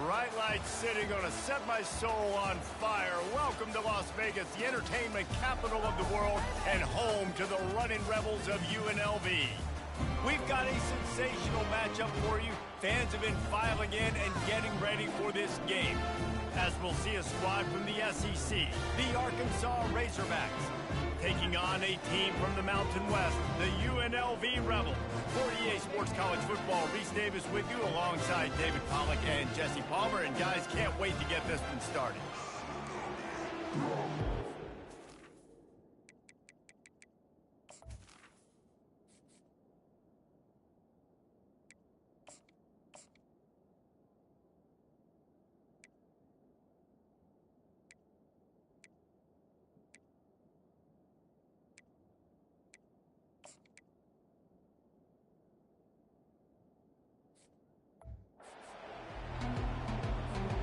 bright lights city, gonna set my soul on fire. Welcome to Las Vegas, the entertainment capital of the world and home to the running rebels of UNLV. We've got a sensational matchup for you. Fans have been filing in and getting ready for this game, as we'll see a squad from the SEC, the Arkansas Razorbacks, taking on a team from the Mountain West, the UNLV Rebels. For EA Sports College Football, Reese Davis with you alongside David Pollack and Jesse Palmer. And guys, can't wait to get this one started.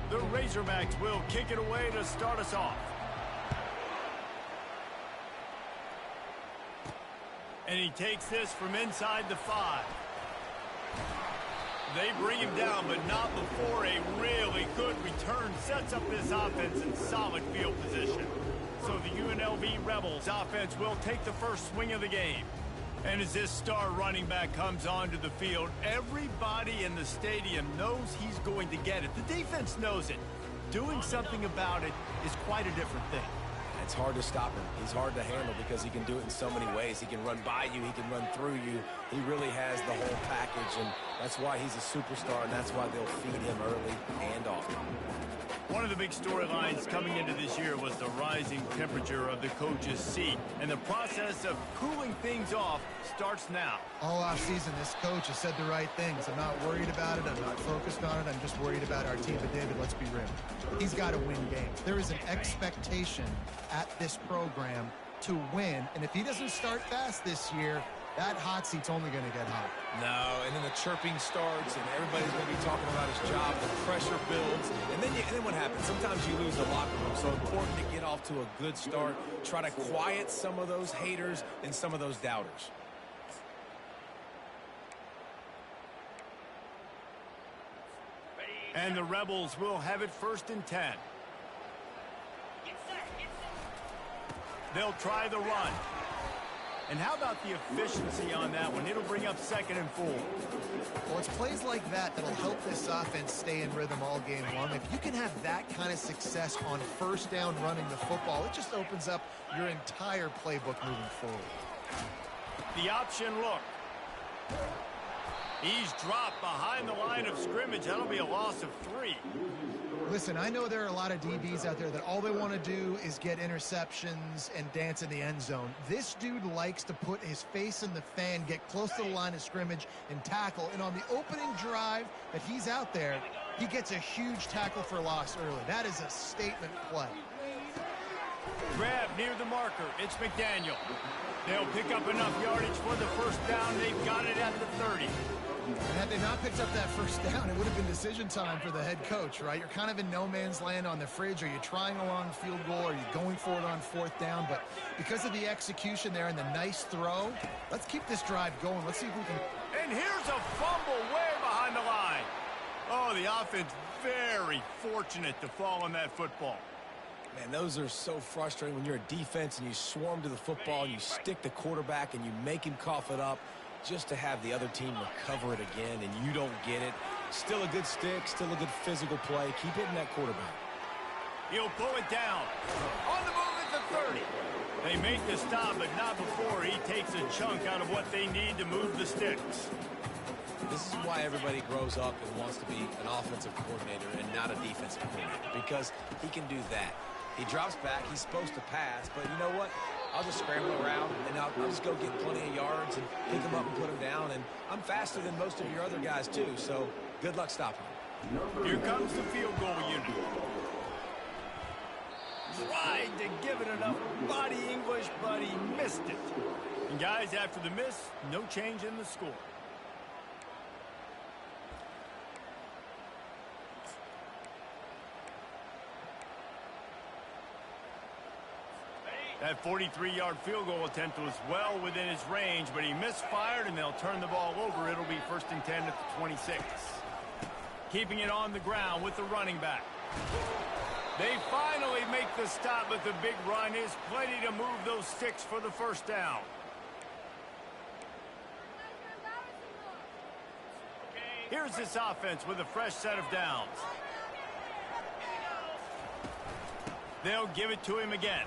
The Razorbacks will kick it away to start us off. And he takes this from inside the 5. They bring him down, but not before a really good return sets up this offense in solid field position. So the UNLV Rebels offense will take the first swing of the game. And as this star running back comes onto the field, everybody in the stadium knows he's going to get it. The defense knows it. Doing something about it is quite a different thing. It's hard to stop him. He's hard to handle because he can do it in so many ways. He can run by you. He can run through you. He really has the whole package, and that's why he's a superstar, and that's why they'll feed him early and often. One of the big storylines coming into this year was the rising temperature of the coach's seat, and the process of cooling things off starts now. All offseason, this coach has said the right things. I'm not worried about it. I'm not focused on it. I'm just worried about our team. But, David, let's be real. He's got to win games. There is an expectation at this program to win, and if he doesn't start fast this year, that hot seat's only going to get hot. No, and then the chirping starts, and everybody's going to be talking about his job. The pressure builds, and then what happens? Sometimes you lose the locker room, so important to get off to a good start. Try to quiet some of those haters and some of those doubters. And the Rebels will have it 1st and 10. They'll try the run. And how about the efficiency on that one? It'll bring up 2nd and 4. Well, it's plays like that that'll help this offense stay in rhythm all game long. If you can have that kind of success on 1st down running the football, it just opens up your entire playbook moving forward. The option look. He's dropped behind the line of scrimmage. That'll be a loss of 3. Listen, I know there are a lot of DBs out there that all they want to do is get interceptions and dance in the end zone. This dude likes to put his face in the fan, get close to the line of scrimmage, and tackle. And on the opening drive that he's out there, he gets a huge tackle for loss early. That is a statement play. Grab near the marker. It's McDaniel. They'll pick up enough yardage for the 1st down. They've got it at the 30. And had they not picked up that 1st down, it would have been decision time for the head coach, right? You're kind of in no man's land on the fridge. Are you trying a long field goal? Are you going for it on 4th down? But because of the execution there and the nice throw, let's keep this drive going. Let's see if we can. And here's a fumble way behind the line. Oh, the offense very fortunate to fall on that football. Man, those are so frustrating when you're a defense and you swarm to the football and you stick the quarterback and you make him cough it up just to have the other team recover it again and you don't get it. Still a good stick, still a good physical play. Keep hitting that quarterback. He'll pull it down. On the move at the 30. They make the stop, but not before he takes a chunk out of what they need to move the sticks. This is why everybody grows up and wants to be an offensive coordinator and not a defensive coordinator, because he can do that. He drops back, he's supposed to pass, but you know what? I'll just scramble around, and I'll just go get plenty of yards and pick him up and put him down, and I'm faster than most of your other guys, too, so good luck stopping him. Here comes the field goal unit. Tried to give it enough body English, but he missed it. And guys, after the miss, no change in the score. That 43-yard field goal attempt was well within his range, but he misfired, and they'll turn the ball over. It'll be 1st and 10 at the 26. keeping it on the ground with the running back. They finally make the stop, but the big run is plenty to move those sticks for the first down. Here's this offense with a fresh set of downs. They'll give it to him again.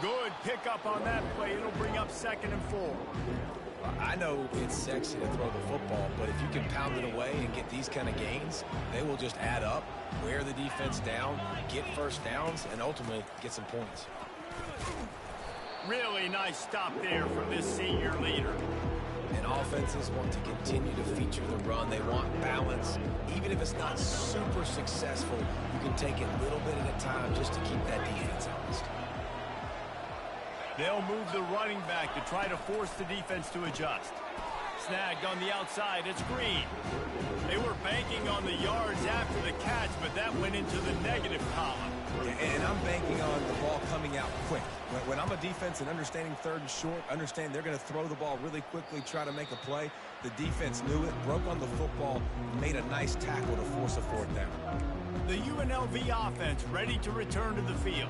Good pickup on that play. It'll bring up 2nd and 4. I know it's sexy to throw the football, but if you can pound it away and get these kind of gains, they will just add up, wear the defense down, get first downs, and ultimately get some points. Really nice stop there from this senior leader. And offenses want to continue to feature the run. They want balance. Even if it's not super successful, you can take it a little bit at a time just to keep that defense honest. They'll move the running back to try to force the defense to adjust. Snagged on the outside, it's Green. They were banking on the yards after the catch, but that went into the negative column. And I'm banking on the ball coming out quick. When I'm a defense and understanding 3rd and short, understand they're going to throw the ball really quickly, try to make a play. The defense knew it, broke on the football, made a nice tackle to force a 4th down. The UNLV offense ready to return to the field.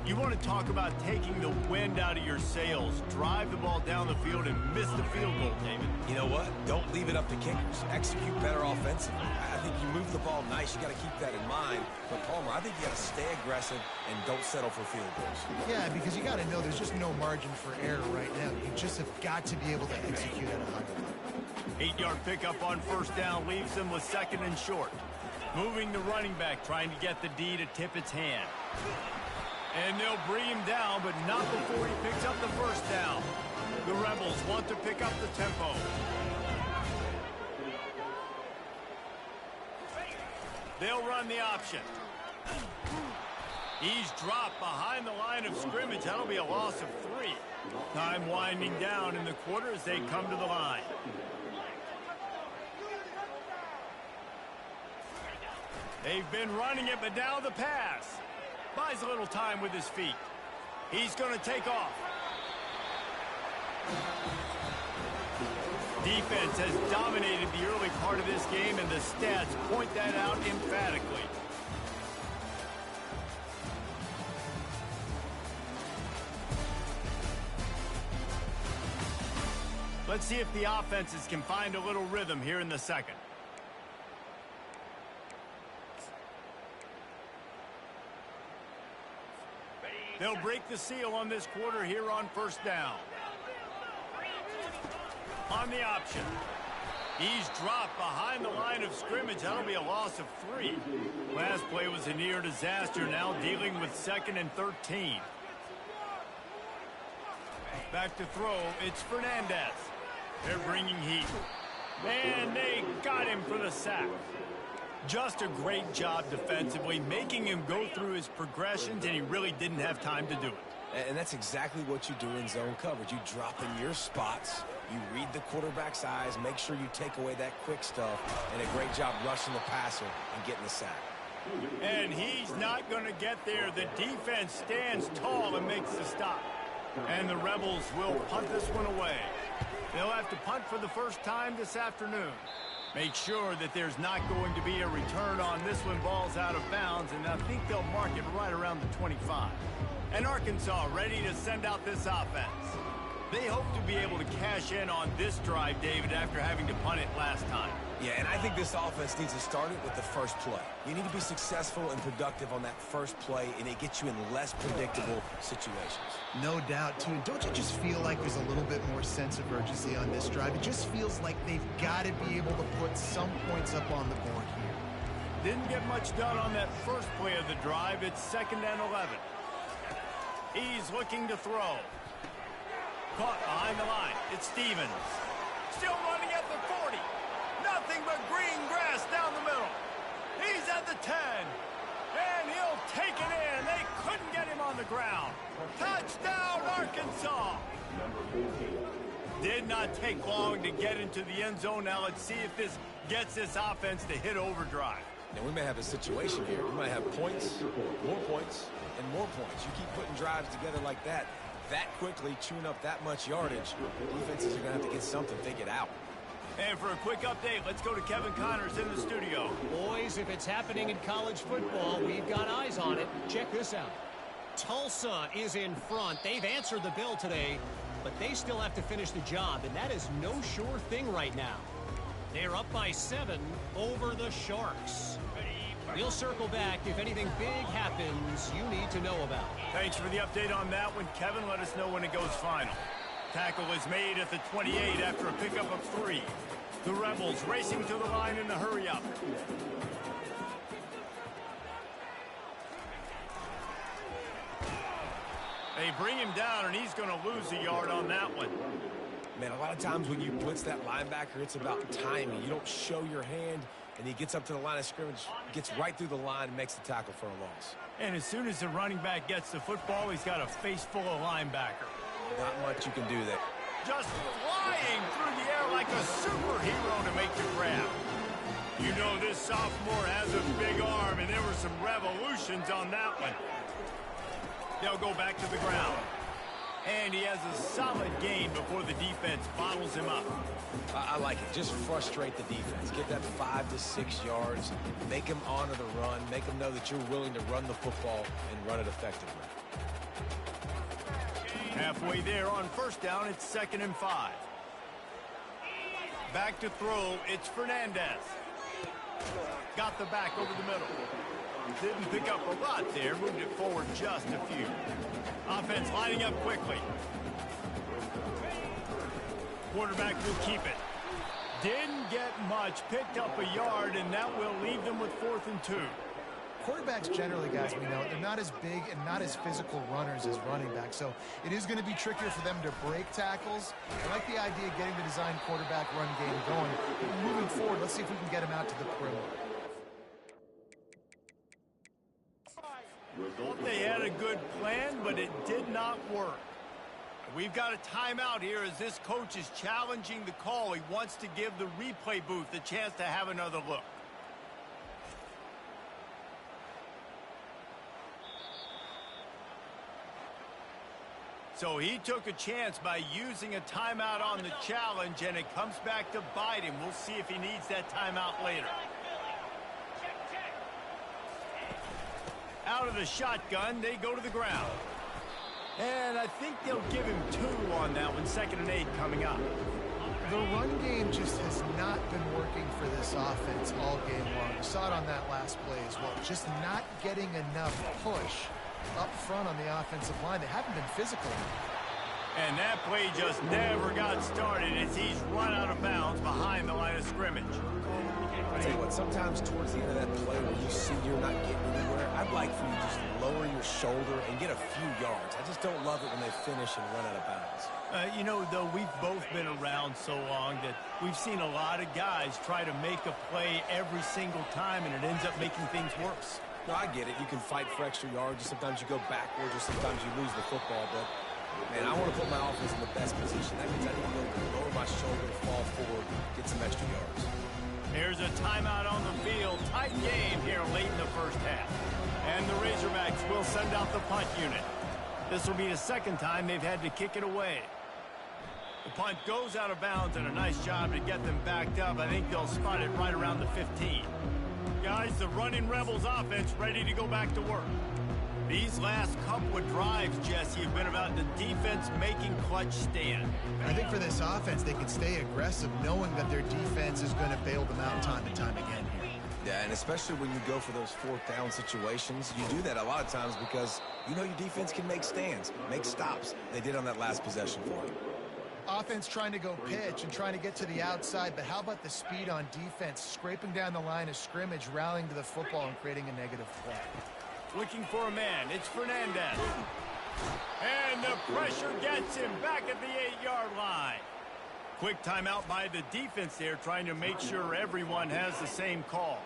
You want to talk about taking the wind out of your sails. Drive the ball down the field and miss the field goal, David. You know what? Don't leave it up to kickers. Execute better offensively. I think you move the ball nice. You got to keep that in mind. But, Palmer, I think you got to stay aggressive and don't settle for field goals. Yeah, because you got to know there's just no margin for error right now. You just have got to be able to execute at a high level. 8-yard pickup on 1st down leaves them with 2nd and short. Moving the running back, trying to get the D to tip its hand. And they'll bring him down, but not before he picks up the 1st down. The Rebels want to pick up the tempo. They'll run the option. He's dropped behind the line of scrimmage. That'll be a loss of 3. Time winding down in the quarter as they come to the line. They've been running it, but now the pass. Buys a little time with his feet. He's going to take off. Defense has dominated the early part of this game, and the stats point that out emphatically. Let's see if the offenses can find a little rhythm here in the 2nd. They'll break the seal on this quarter here on 1st down. On the option. He's dropped behind the line of scrimmage. That'll be a loss of 3. Last play was a near disaster. Now dealing with 2nd and 13. Back to throw. It's Fernandez. They're bringing heat. And they got him for the sack. Just a great job defensively, making him go through his progressions, and he really didn't have time to do it. And that's exactly what you do in zone coverage. You drop in your spots, you read the quarterback's eyes, make sure you take away that quick stuff, and a great job rushing the passer and getting the sack. And he's not going to get there. The defense stands tall and makes the stop. And the Rebels will punt this one away. They'll have to punt for the first time this afternoon. Make sure that there's not going to be a return on this one. Ball's out of bounds, and I think they'll mark it right around the 25. And Arkansas ready to send out this offense. They hope to be able to cash in on this drive, David, after having to punt it last time. Yeah, and I think this offense needs to start it with the first play. You need to be successful and productive on that first play, and it gets you in less predictable situations. No doubt, too. And don't you just feel like there's a little bit more sense of urgency on this drive? It just feels like they've got to be able to put some points up on the board here. Didn't get much done on that first play of the drive. It's 2nd and 11. He's looking to throw. Caught behind the line. It's Stevens. Still running at the 40. Nothing but green grass down the middle. He's at the 10. And he'll take it in. They couldn't get him on the ground. Touchdown, Arkansas. Did not take long to get into the end zone. Now let's see if this gets this offense to hit overdrive. Now we may have a situation here. We might have points, and more points. You keep putting drives together like that quickly, chewing up that much yardage, defenses are going to have to get something figured out. And for a quick update, let's go to Kevin Connors in the studio. Boys, if it's happening in college football, we've got eyes on it. Check this out. Tulsa is in front. They've answered the bell today, but they still have to finish the job, and that is no sure thing right now. They're up by 7 over the Sharks. We'll circle back if anything big happens you need to know about. Thanks for the update on that one, Kevin. Let us know when it goes final. Tackle is made at the 28 after a pickup of 3. The Rebels racing to the line in the hurry-up. They bring him down, and he's going to lose a yard on that one. Man, a lot of times when you blitz that linebacker, it's about timing. You don't show your hand, and he gets up to the line of scrimmage, gets right through the line, and makes the tackle for a loss. And as soon as the running back gets the football, he's got a face full of linebacker. Not much you can do there. Just flying through the air like a superhero to make the grab. You know this sophomore has a big arm, and there were some revolutions on that one. They'll go back to the ground. And he has a solid gain before the defense bottles him up. I like it. Just frustrate the defense. Get that 5 to 6 yards. Make them honor the run. Make them know that you're willing to run the football and run it effectively. Halfway there on first down, it's 2nd and 5. Back to throw, it's Fernandez. Got the back over the middle. Didn't pick up a lot there, moved it forward just a few. Offense lining up quickly. Quarterback will keep it. Didn't get much, picked up a yard, and that will leave them with 4th and 2. Quarterbacks generally, guys, we know, they're not as big and not as physical runners as running backs, so it is going to be trickier for them to break tackles. I like the idea of getting the design quarterback run game going. Moving forward, let's see if we can get him out to the perimeter. Thought they had a good plan, but it did not work. We've got a timeout here as this coach is challenging the call. He wants to give the replay booth a chance to have another look. So he took a chance by using a timeout on the challenge, and it comes back to bite him. We'll see if he needs that timeout later. Out of the shotgun, they go to the ground. And I think they'll give him 2 on that one. 2nd and 8 coming up. The run game just has not been working for this offense all game long. We saw it on that last play as well. Just not getting enough push up front on the offensive line. They haven't been physical. And that play just never got started as he's run out of bounds behind the line of scrimmage. I'll tell you what, sometimes towards the end of that play where you see you're not getting anywhere, I'd like for you to just lower your shoulder and get a few yards. I just don't love it when they finish and run out of bounds. You know, though, we've both been around so long that we've seen a lot of guys try to make a play every single time, and it ends up making things worse. No, I get it. You can fight for extra yards, or sometimes you go backwards, or sometimes you lose the football. But, man, I want to put my offense in the best position. That means I need to go lower my shoulder, fall forward, get some extra yards. Here's a timeout on the field. Tight game here late in the first half. And the Razorbacks will send out the punt unit. This will be the 2nd time they've had to kick it away. The punt goes out of bounds, and a nice job to get them backed up. I think they'll spot it right around the 15. Guys, the running Rebels offense ready to go back to work. These last couple of drives, Jesse, have been about the defense making clutch stand. I think for this offense, they can stay aggressive knowing that their defense is going to bail them out time and time again here. Yeah, and especially when you go for those 4th down situations, you do that a lot of times because you know your defense can make stands, make stops. They did on that last possession for him. Offense trying to go pitch and trying to get to the outside, but how about the speed on defense, scraping down the line of scrimmage, rallying to the football and creating a negative play. Looking for a man. It's Fernandez. And the pressure gets him back at the 8-yard line. Quick timeout by the defense there, trying to make sure everyone has the same call.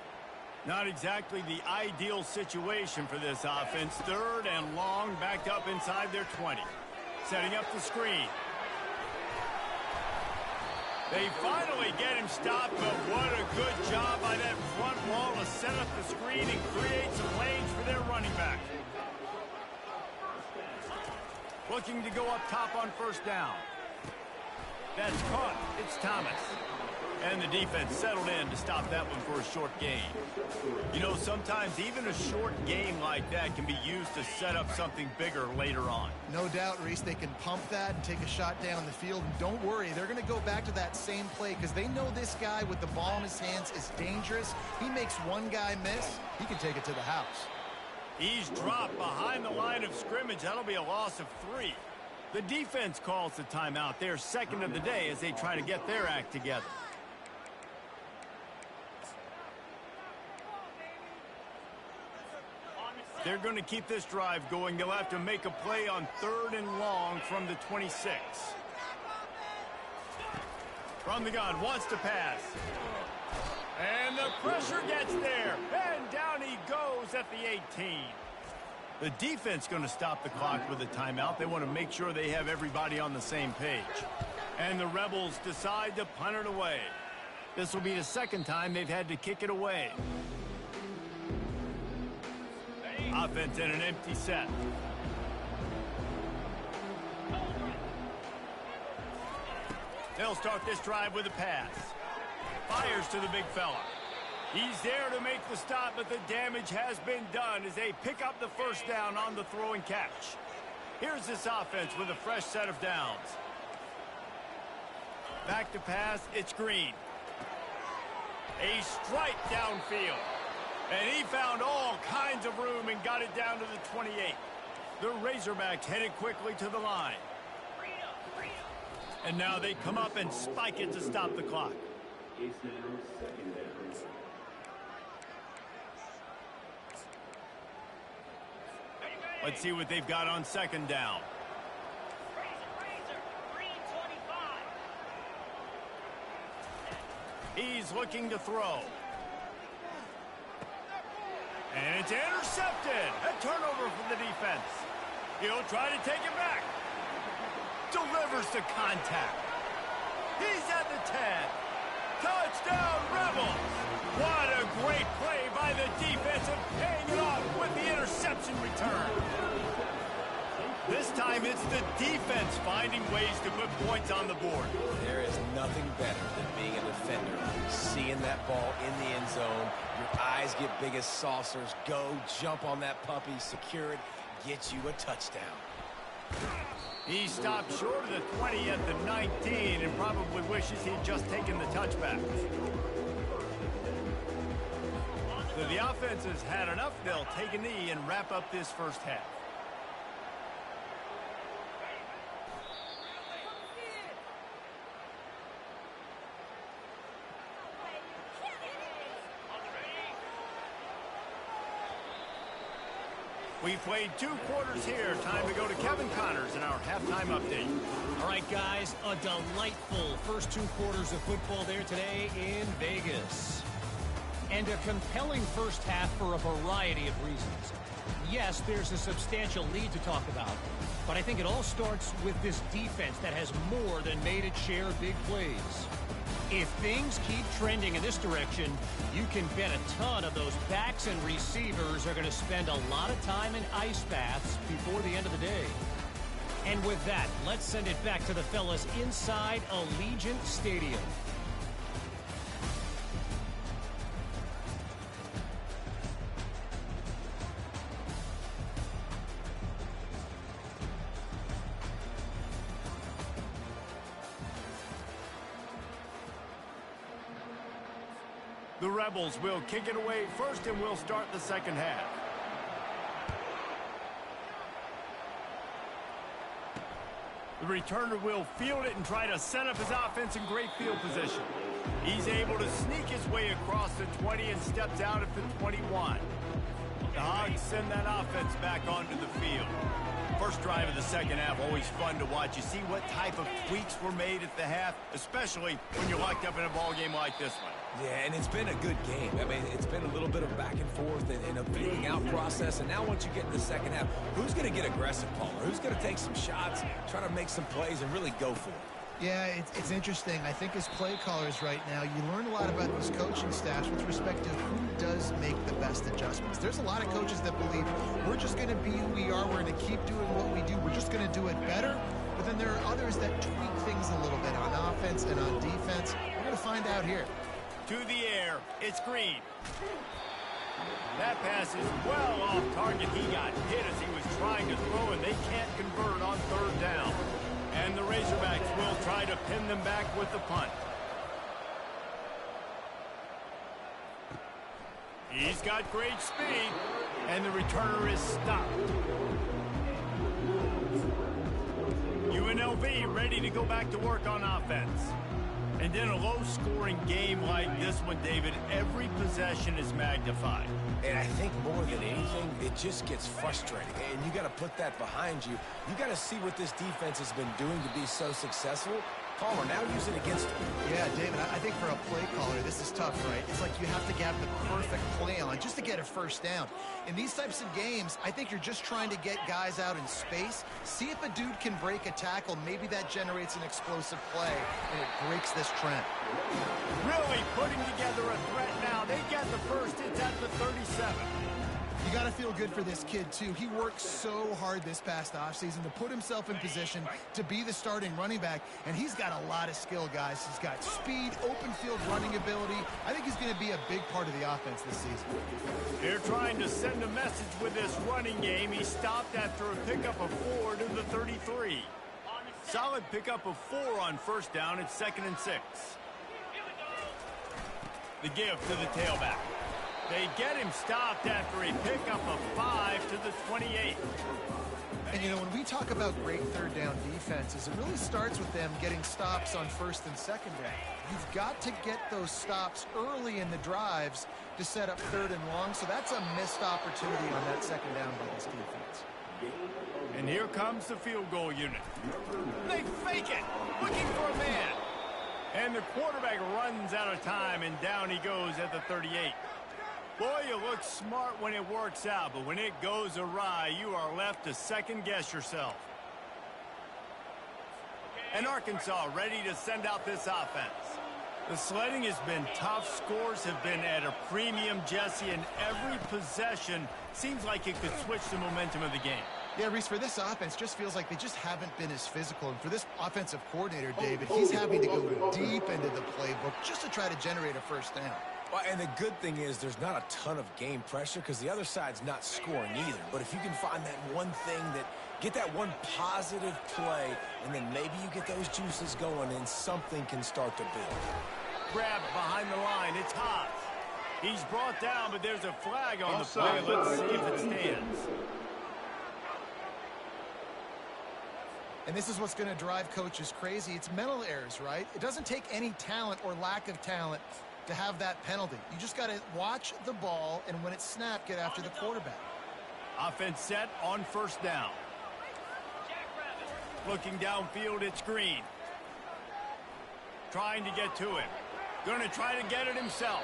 Not exactly the ideal situation for this offense. 3rd and long, backed up inside their 20. Setting up the screen. They finally get him stopped, but what a good job by that front wall to set up the screen and create some lanes for their running back. Looking to go up top on first down. That's caught. It's Thomas. And the defense settled in to stop that one for a short gain. You know, sometimes even a short game like that can be used to set up something bigger later on. No doubt, Reese, they can pump that and take a shot down the field. And don't worry, they're going to go back to that same play because they know this guy with the ball in his hands is dangerous. He makes one guy miss, he can take it to the house. He's dropped behind the line of scrimmage. That'll be a loss of 3. The defense calls the timeout. Their second of the day as they try to get their act together. They're going to keep this drive going. They'll have to make a play on 3rd and long from the 26. From the gun, wants to pass. And the pressure gets there. And down he goes at the 18. The defense going to stop the clock with a timeout. They want to make sure they have everybody on the same page. And the Rebels decide to punt it away. This will be the second time they've had to kick it away. Offense in an empty set. They'll start this drive with a pass. Fires to the big fella. He's there to make the stop, but the damage has been done as they pick up the first down on the throw and catch. Here's this offense with a fresh set of downs. Back to pass, it's Green. A strike downfield. And he found all kinds of room and got it down to the 28. The Razorbacks headed quickly to the line. And now they come up and spike it to stop the clock. Let's see what they've got on second down. He's looking to throw. And it's intercepted. A turnover for the defense. He'll try to take it back. Delivers to contact. He's at the 10. Touchdown, Rebels. What a great play by the defense and paying it off with the interception return. This time it's the defense finding ways to put points on the board. There is nothing better than being a defender. Seeing that ball in the end zone, your eyes get big as saucers. Go, jump on that puppy, secure it, get you a touchdown. He stopped short of the 20 at the 19 and probably wishes he'd just taken the touchback. So the offense has had enough. They'll take a knee and wrap up this first half. We played 2 quarters here. Time to go to Kevin Connors in our halftime update. All right, guys, a delightful first 2 quarters of football there today in Vegas. And a compelling first half for a variety of reasons. Yes, there's a substantial lead to talk about, but I think it all starts with this defense that has more than made its share of big plays. If things keep trending in this direction, you can bet a ton of those backs and receivers are going to spend a lot of time in ice baths before the end of the day. And with that, let's send it back to the fellas inside Allegiant Stadium. The Rebels will kick it away first, and we'll start the second half. The returner will field it and try to set up his offense in great field position. He's able to sneak his way across the 20 and steps out at the 21. The Hogs send that offense back onto the field. First drive of the second half, always fun to watch. You see what type of tweaks were made at the half, especially when you're locked up in a ball game like this one. Yeah, and it's been a good game. I mean, it's been a little bit of back and forth and a feeling out process. And now once you get in the second half, who's going to get aggressive, Palmer? Who's going to take some shots, try to make some plays, and really go for it? Yeah, it's interesting. I think as play callers right now, you learn a lot about these coaching staffs with respect to who does make the best adjustments. There's a lot of coaches that believe we're just going to be who we are. We're going to keep doing what we do. We're just going to do it better. But then there are others that tweak things a little bit on offense and on defense. We're going to find out here. To the air, it's Green. That pass is well off target. He got hit as he was trying to throw, and they can't convert on third down. And the Razorbacks will try to pin them back with the punt. He's got great speed, and the returner is stopped. UNLV ready to go back to work on offense. And in a low-scoring game like this one, David, every possession is magnified. And I think more than anything, it just gets frustrating. And you got to put that behind you. You got to see what this defense has been doing to be so successful. Palmer, now use it against him. Yeah, David, I think for a play caller, this is tough, right? It's like you have to have the perfect play on just to get a first down. In these types of games, I think you're just trying to get guys out in space, see if a dude can break a tackle. Maybe that generates an explosive play, and it breaks this trend. Really putting together a threat now. They get the first. It's at the 37. You got to feel good for this kid, too. He worked so hard this past offseason to put himself in position to be the starting running back, and he's got a lot of skill, guys. He's got speed, open field running ability. I think he's going to be a big part of the offense this season. They're trying to send a message with this running game. He stopped after a pickup of 4 to the 33. Solid pickup of 4 on first down. It's 2nd and 6. The give to the tailback. They get him stopped after a pickup of 5 to the 28. And, you know, when we talk about great third down defenses, it really starts with them getting stops on first and second down. You've got to get those stops early in the drives to set up third and long, so that's a missed opportunity on that second down by this defense. And here comes the field goal unit. They fake it, looking for a man. And the quarterback runs out of time, and down he goes at the 38. Boy, you look smart when it works out, but when it goes awry, you are left to second-guess yourself. And Arkansas ready to send out this offense. The sledding has been tough. Scores have been at a premium, Jesse, and every possession seems like it could switch the momentum of the game. Yeah, Reese, for this offense, just feels like they just haven't been as physical. And for this offensive coordinator, David, he's having to go deep into the playbook just to try to generate a first down. Well, and the good thing is there's not a ton of game pressure because the other side's not scoring either. But if you can find that one thing get that one positive play, and then maybe you get those juices going and something can start to build. Grabbed behind the line. It's Haas. He's brought down, but there's a flag on the play. Let's see if it stands. And this is what's going to drive coaches crazy. It's mental errors, right? It doesn't take any talent or lack of talent to have that penalty. You just got to watch the ball, and when it's snapped, get after the quarterback. Offense set on first down. Looking downfield, it's Green. Trying to get to him. Going to try to get it himself.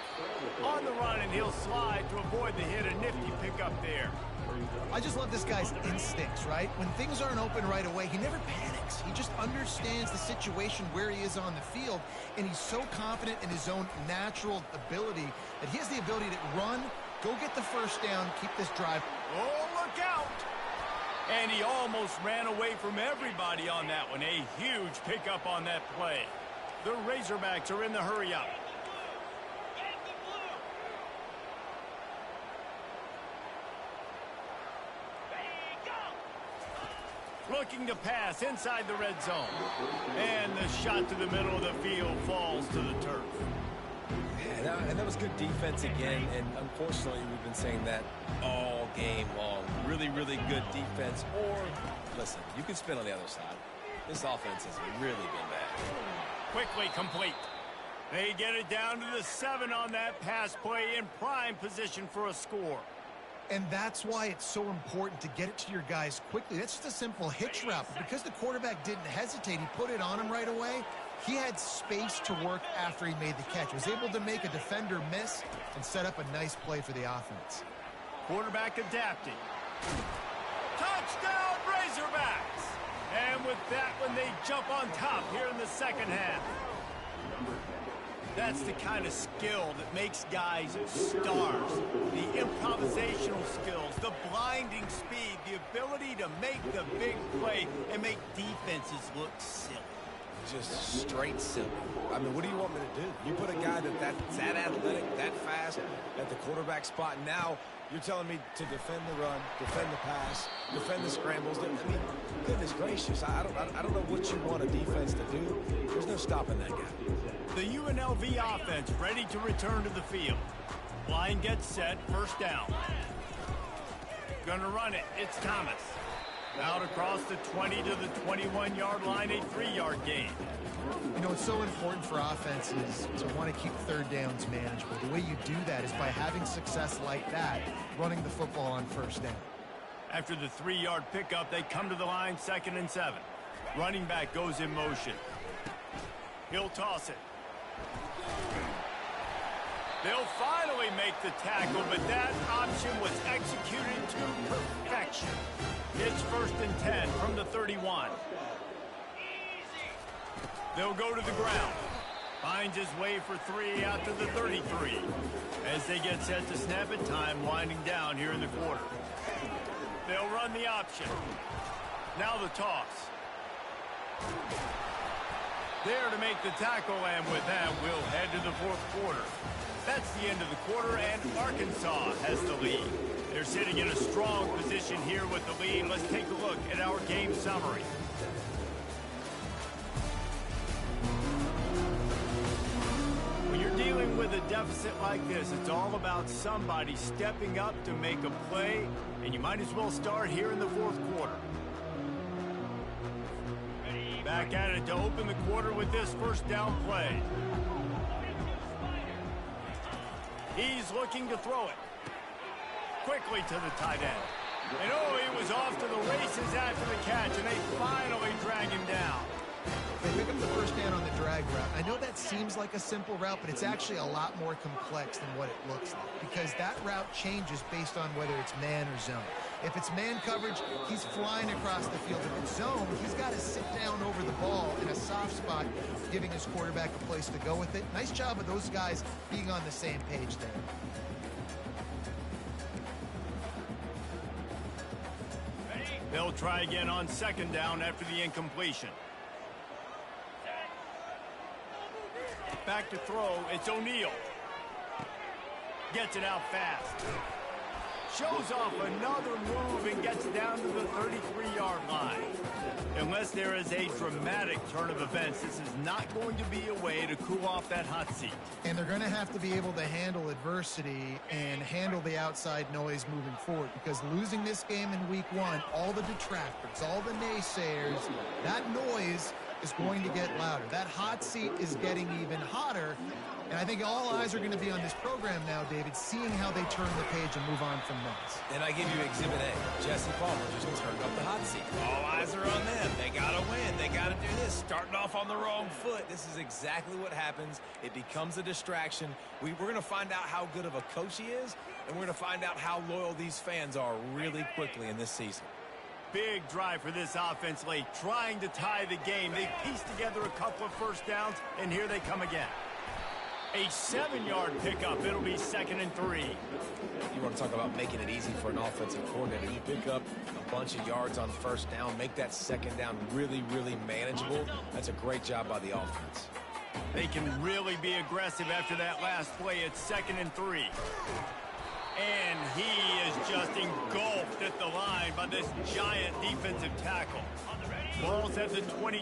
On the run, and he'll slide to avoid the hit. A nifty pickup there. I just love this guy's instincts, right? When things aren't open right away, he never panics. He just understands the situation where he is on the field, and he's so confident in his own natural ability that he has the ability to run, go get the first down, keep this drive. Oh, look out! And he almost ran away from everybody on that one. A huge pickup on that play. The Razorbacks are in the hurry-up. Looking to pass inside the red zone. And the shot to the middle of the field falls to the turf. Yeah, and that was good defense again, and unfortunately we've been saying that all game long. Really, really good defense. Or, listen, you can spin on the other side. This offense has really been bad. Quickly complete. They get it down to the 7 on that pass play, in prime position for a score. And that's why it's so important to get it to your guys quickly. That's just a simple hitch route. But because the quarterback didn't hesitate, he put it on him right away. He had space to work after he made the catch. Was able to make a defender miss and set up a nice play for the offense. Quarterback adapting. Touchdown, Razorbacks! And with that one, they jump on top here in the second half. That's the kind of skill that makes guys stars. The improvisational skills, the blinding speed, the ability to make the big play and make defenses look silly. just straight simple. I mean, what do you want me to do? You put a guy that's that athletic, that fast at the quarterback spot, and now you're telling me to defend the run, defend the pass, defend the scrambles. I mean, goodness gracious, I don't know what you want a defense to do. There's no stopping that guy. The UNLV offense ready to return to the field. Line gets set, first down. Gonna run it, it's Thomas. Out across the 20 to the 21-yard line, a 3-yard gain. You know, it's so important for offenses to want to keep third downs manageable. The way you do that is by having success like that, running the football on first down. After the 3-yard pickup, they come to the line, 2nd and 7. Running back goes in motion. He'll toss it. They'll finally make the tackle, but that option was executed to perfection. It's 1st and 10 from the 31. They'll go to the ground. Finds his way for 3 out to the 33. As they get set to snap it, time winding down here in the quarter. They'll run the option. Now the toss. There to make the tackle, and with that, we'll head to the 4th quarter. That's the end of the quarter, and Arkansas has the lead. They're sitting in a strong position here with the lead. Let's take a look at our game summary. When you're dealing with a deficit like this, it's all about somebody stepping up to make a play, and you might as well start here in the 4th quarter. Back at it to open the quarter with this first down play. He's looking to throw it. Quickly to the tight end. And oh, he was off to the races after the catch, and they finally drag him down. They pick up the first down on the drag route. I know that seems like a simple route, but it's actually a lot more complex than what it looks like, because that route changes based on whether it's man or zone. If it's man coverage, he's flying across the field. If it's zone, he's got to sit down over the ball in a soft spot, giving his quarterback a place to go with it. Nice job of those guys being on the same page there. They'll try again on 2nd down after the incompletion. Back to throw, it's O'Neal. Gets it out fast. Shows off another move and gets down to the 33-yard line. Unless there is a dramatic turn of events, this is not going to be a way to cool off that hot seat. And they're going to have to be able to handle adversity and handle the outside noise moving forward, because losing this game in week 1, all the detractors, all the naysayers, that noise is going to get louder. That hot seat is getting even hotter. And I think all eyes are going to be on this program now, David, seeing how they turn the page and move on from this. And I give you Exhibit A. Jesse Palmer just turned up the hot seat. All eyes are on them. They got to win. They got to do this. Starting off on the wrong foot. This is exactly what happens. It becomes a distraction. We're going to find out how good of a coach he is, and we're going to find out how loyal these fans are really quickly in this season. Big drive for this offense late, trying to tie the game. They pieced together a couple of first downs, and here they come again. A 7-yard pickup. It'll be 2nd and 3. You want to talk about making it easy for an offensive coordinator. You pick up a bunch of yards on first down, make that 2nd down really, really manageable. That's a great job by the offense. They can really be aggressive after that last play. It's 2nd and 3. And he is just engulfed at the line by this giant defensive tackle. Ball's at the 22.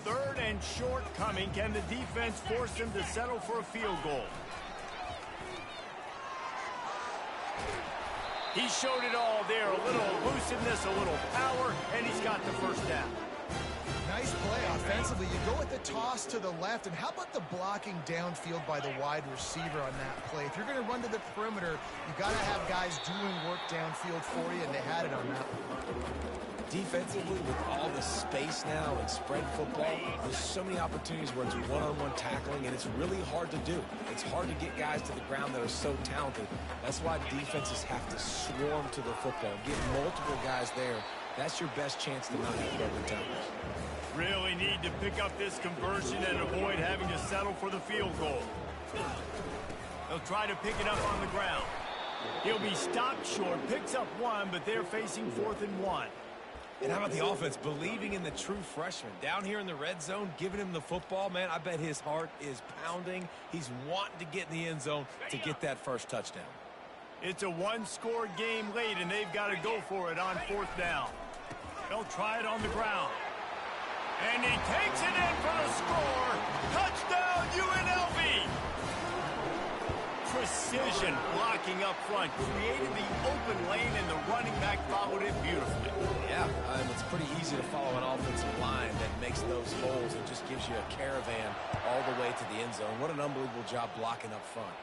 3rd and short coming. Can the defense force him to settle for a field goal? He showed it all there. A little elusiveness, a little power, and he's got the first down. Nice play offensively. You go with the toss to the left, and how about the blocking downfield by the wide receiver on that play? If you're going to run to the perimeter, you got to have guys doing work downfield for you, and they had it on that one. Defensively, with all the space now and spread football, there's so many opportunities where it's one-on-one tackling, and it's really hard to do. It's hard to get guys to the ground that are so talented. That's why defenses have to swarm to the football, get multiple guys there. That's your best chance to not have broken tackles. Really need to pick up this conversion and avoid having to settle for the field goal. They'll try to pick it up on the ground. He'll be stopped short, picks up 1, but they're facing 4th and 1. And how about the offense believing in the true freshman? Down here in the red zone, giving him the football, man, I bet his heart is pounding. He's wanting to get in the end zone to get that first touchdown. It's a one-score game late, and they've got to go for it on 4th down. They'll try it on the ground. And he takes it in for the score. Touchdown, UNLV! Precision blocking up front created the open lane, and the running back followed it beautifully. Yeah, it's pretty easy to follow an offensive line that makes those holes and just gives you a caravan all the way to the end zone. What an unbelievable job blocking up front.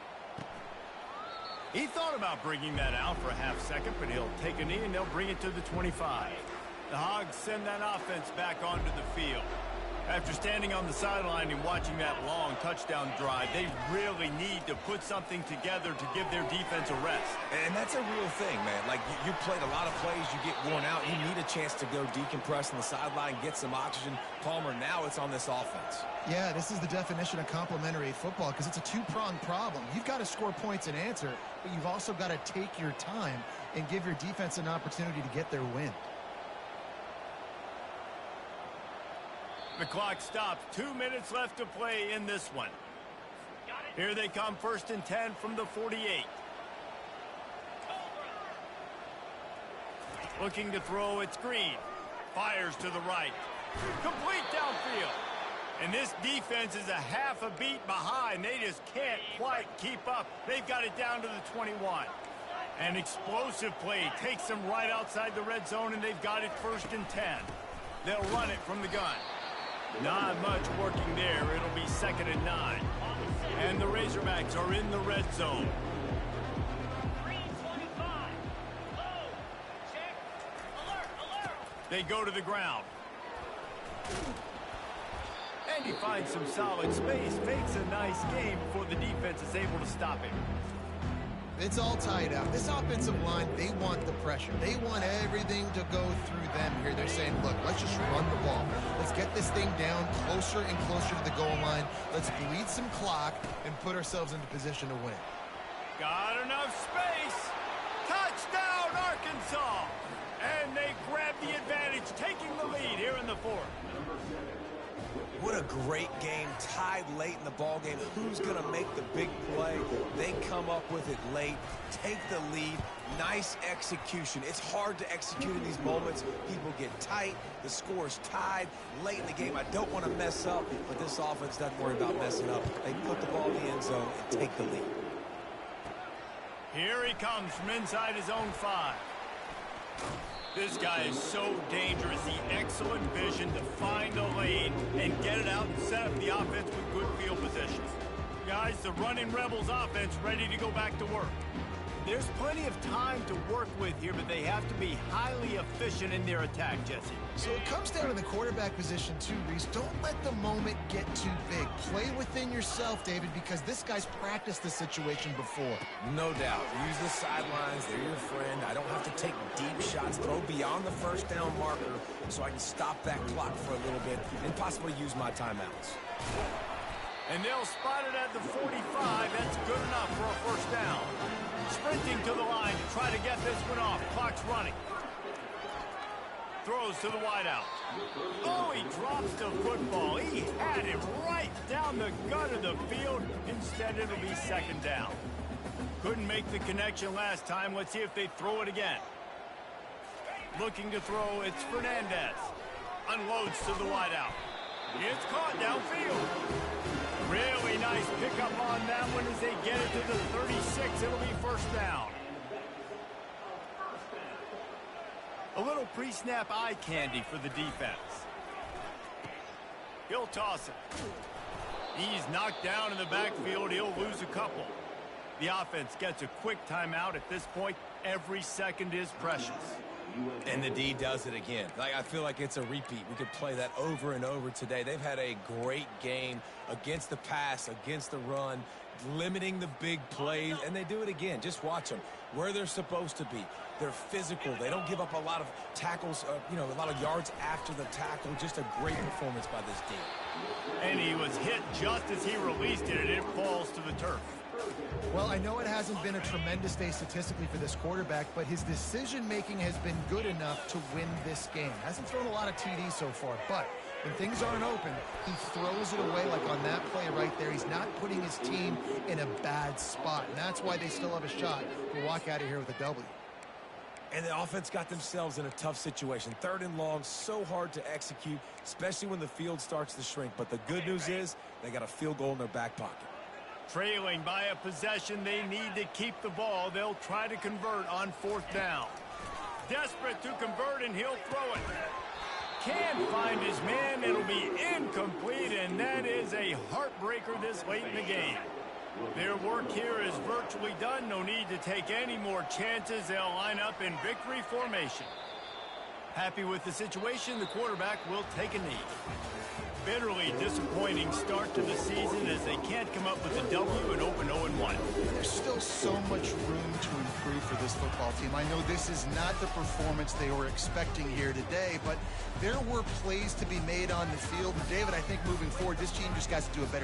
He thought about bringing that out for a half second, but he'll take a knee and they'll bring it to the 25. The Hogs send that offense back onto the field. After standing on the sideline and watching that long touchdown drive, they really need to put something together to give their defense a rest. And that's a real thing, man. Like, you played a lot of plays, you get worn out, you need a chance to go decompress on the sideline, get some oxygen. Palmer, now it's on this offense. Yeah, this is the definition of complementary football because it's a two-pronged problem. You've got to score points and answer, but you've also got to take your time and give your defense an opportunity to get their win. The clock stops. 2 minutes left to play in this one. Here they come, 1st and 10 from the 48. Looking to throw, it's Green. Fires to the right. Complete downfield. And this defense is a half a beat behind. They just can't quite keep up. They've got it down to the 21. An explosive play takes them right outside the red zone, and they've got it 1st and 10. They'll run it from the gun. Not much working there. It'll be 2nd and 9. And the Razorbacks are in the red zone. They go to the ground. And he finds some solid space. Makes a nice game before the defense is able to stop him. It's all tied up. This offensive line, they want the pressure. They want everything to go through them here. They're saying, look, let's just run the ball. Let's get this thing down closer and closer to the goal line. Let's bleed some clock and put ourselves into position to win. Got enough space. Touchdown, Arkansas. And they grab the advantage, taking the lead here in the 4th. What a great game, tied late in the ball game. Who's going to make the big play? They come up with it late, take the lead. Nice execution. It's hard to execute in these moments. People get tight. The score's tied late in the game. I don't want to mess up, but this offense doesn't worry about messing up. They put the ball in the end zone and take the lead. Here he comes from inside his own 5. This guy is so dangerous. The excellent vision to find the lane and get it out and set up the offense with good field position. Guys, the running Rebels offense ready to go back to work. There's plenty of time to work with here, but they have to be highly efficient in their attack, Jesse. So it comes down to the quarterback position too, Reese. Don't let the moment get too big. Play within yourself, David, because this guy's practiced this situation before. No doubt. Use the sidelines. They're your friend. I don't have to take deep shots. Throw beyond the 1st down marker so I can stop that clock for a little bit and possibly use my timeouts. And they'll spot it at the 45. That's good enough for a 1st down. Sprinting to the line to try to get this one off. Clock's running. Throws to the wideout. Oh, he drops the football. He had it right down the gut of the field. Instead, it'll be 2nd down. Couldn't make the connection last time. Let's see if they throw it again. Looking to throw, it's Fernandez. Unloads to the wideout. It's caught downfield. Really nice pickup on that one as they get it to the 36. It'll be 1st down. A little pre-snap eye candy for the defense. He'll toss it. He's knocked down in the backfield. He'll lose a couple. The offense gets a quick timeout. At this point, every second is precious. And the D does it again. I feel like it's a repeat. We could play that over and over today. They've had a great game against the pass, against the run, limiting the big plays, and they do it again. Just watch them. Where they're supposed to be. They're physical. They don't give up a lot of tackles, a lot of yards after the tackle. Just a great performance by this team. And he was hit just as he released it, and it falls to the turf. Well, I know it hasn't been a tremendous day statistically for this quarterback, but his decision-making has been good enough to win this game. Hasn't thrown a lot of TDs so far, but when things aren't open, he throws it away like on that play right there. He's not putting his team in a bad spot, and that's why they still have a shot to walk out of here with a W. And the offense got themselves in a tough situation. 3rd and long, so hard to execute, especially when the field starts to shrink. But the good news is they got a field goal in their back pocket. Trailing by a possession, they need to keep the ball. They'll try to convert on 4th down. Desperate to convert, and he'll throw it. Can't find his man. It'll be incomplete, and that is a heartbreaker this late in the game. Their work here is virtually done. No need to take any more chances. They'll line up in victory formation. Happy with the situation, the quarterback will take a knee. Bitterly disappointing start to the season as they can't come up with a W and open 0-1. There's still so much room to improve for this football team. I know this is not the performance they were expecting here today, but there were plays to be made on the field. And David, I think moving forward, this team just got to do a better